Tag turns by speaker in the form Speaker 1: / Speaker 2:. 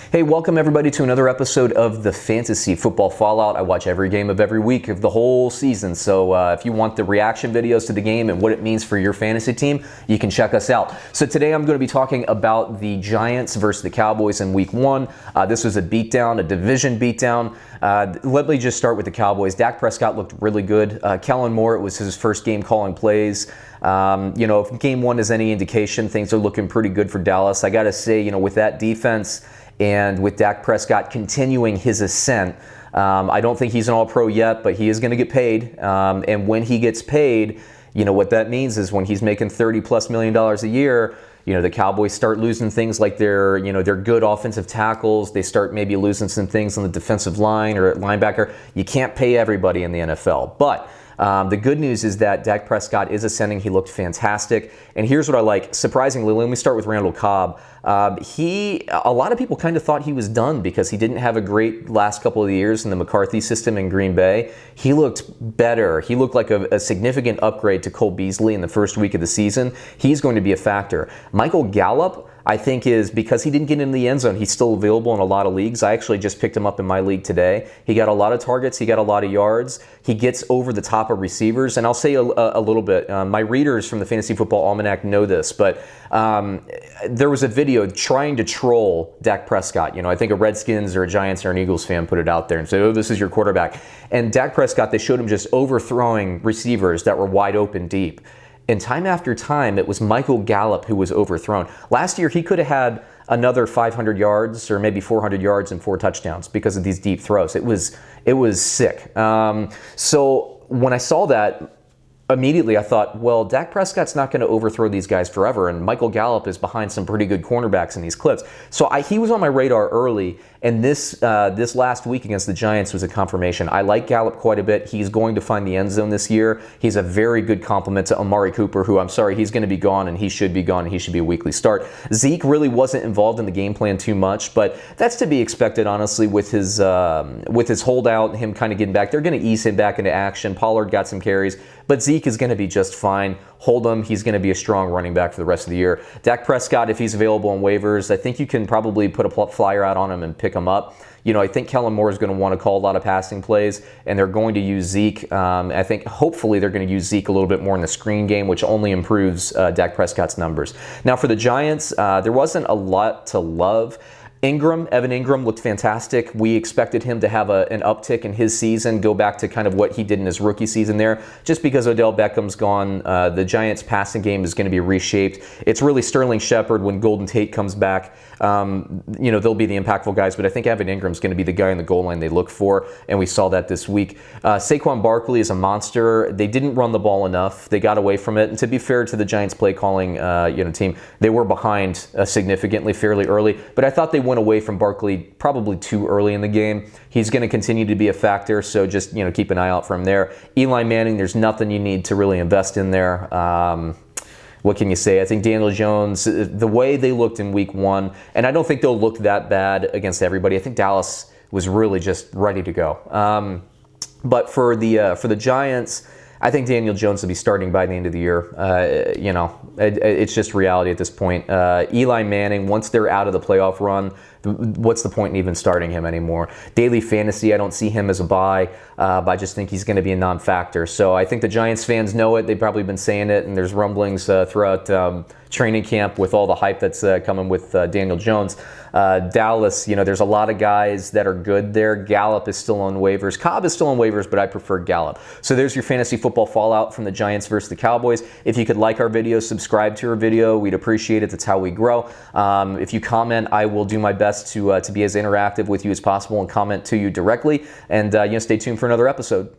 Speaker 1: Hey, welcome everybody to another episode of the Fantasy Football Fallout. I watch every game of every week of the whole season, so if you want the reaction videos to the game and what it means for your fantasy team, you can check us out. So today I'm going to be talking about the Giants versus the Cowboys in Week 1. This was a beatdown, a division beatdown. Let me just start with the Cowboys. Dak Prescott looked really good. Kellen Moore, it was his first game calling plays. If game 1 is any indication, things are looking pretty good for Dallas. I got to say, with that defense and with Dak Prescott continuing his ascent, I don't think he's an all-pro yet, but he is going to get paid. And when he gets paid, what that means is when he's making $30+ million a year, the Cowboys start losing things like their good offensive tackles. They start maybe losing some things on the defensive line or at linebacker. You can't pay everybody in the NFL. But the good news is that Dak Prescott is ascending. He looked fantastic. And here's what I like. Surprisingly, let me start with Randall Cobb. A lot of people kind of thought he was done because he didn't have a great last couple of years in the McCarthy system in Green Bay. He looked better. He looked like a significant upgrade to Cole Beasley in the first week of the season. He's going to be a factor. Michael Gallup, I think, is because he didn't get in the end zone, he's still available in a lot of leagues. I actually just picked him up in my league today. He got a lot of targets. He got a lot of yards. He gets over the top of receivers. And I'll say a little bit. My readers from the Fantasy Football Almanac know this, but there was a video trying to troll Dak Prescott. I think a Redskins or a Giants or an Eagles fan put it out there and said, oh, this is your quarterback. And Dak Prescott, they showed him just overthrowing receivers that were wide open deep. And time after time, it was Michael Gallup who was overthrown. Last year, he could have had another 500 yards or maybe 400 yards and 4 touchdowns because of these deep throws. It was sick. So when I saw that, immediately I thought, well, Dak Prescott's not going to overthrow these guys forever, and Michael Gallup is behind some pretty good cornerbacks in these clips. So he was on my radar early, and this last week against the Giants was a confirmation. I like Gallup quite a bit. He's going to find the end zone this year. He's a very good complement to Amari Cooper, who, I'm sorry, he's going to be gone, and he should be gone, and he should be a weekly start. Zeke really wasn't involved in the game plan too much, but that's to be expected, honestly, with his holdout, him kind of getting back. They're going to ease him back into action. Pollard got some carries, but Zeke is going to be just fine. Hold him. He's going to be a strong running back for the rest of the year. Dak Prescott, if he's available on waivers, I think you can probably put a flyer out on him and pick him up. I think Kellen Moore is going to want to call a lot of passing plays, and they're going to use Zeke. I think hopefully they're going to use Zeke a little bit more in the screen game, which only improves Dak Prescott's numbers. Now for the Giants, there wasn't a lot to love. Evan Engram looked fantastic. We expected him to have an uptick in his season, go back to kind of what he did in his rookie season there. Just because Odell Beckham's gone, the Giants' passing game is going to be reshaped. It's really Sterling Shepard when Golden Tate comes back. They'll be the impactful guys, but I think Evan Engram's going to be the guy in the goal line they look for, and we saw that this week. Saquon Barkley is a monster. They didn't run the ball enough. They got away from it. And to be fair to the Giants' play calling team, they were behind significantly fairly early, but I thought they went away from Barkley probably too early in the game. He's going to continue to be a factor, so just keep an eye out for him there. Eli Manning, there's nothing you need to really invest in there. What can you say? I think Daniel Jones, the way they looked in Week 1, and I don't think they'll look that bad against everybody. I think Dallas was really just ready to go. But for the Giants, I think Daniel Jones will be starting by the end of the year. It's just reality at this point. Eli Manning, once they're out of the playoff run, what's the point in even starting him anymore? Daily fantasy, I don't see him as a buy, but I just think he's going to be a non-factor. So I think the Giants fans know it. They've probably been saying it, and there's rumblings throughout training camp with all the hype that's coming with Daniel Jones. Dallas, there's a lot of guys that are good there. Gallup is still on waivers. Cobb is still on waivers, but I prefer Gallup. So there's your fantasy football fallout from the Giants versus the Cowboys. If you could like our video, subscribe to our video. We'd appreciate it. That's how we grow. If you comment, I will do my best to be as interactive with you as possible and comment to you directly. And stay tuned for another episode.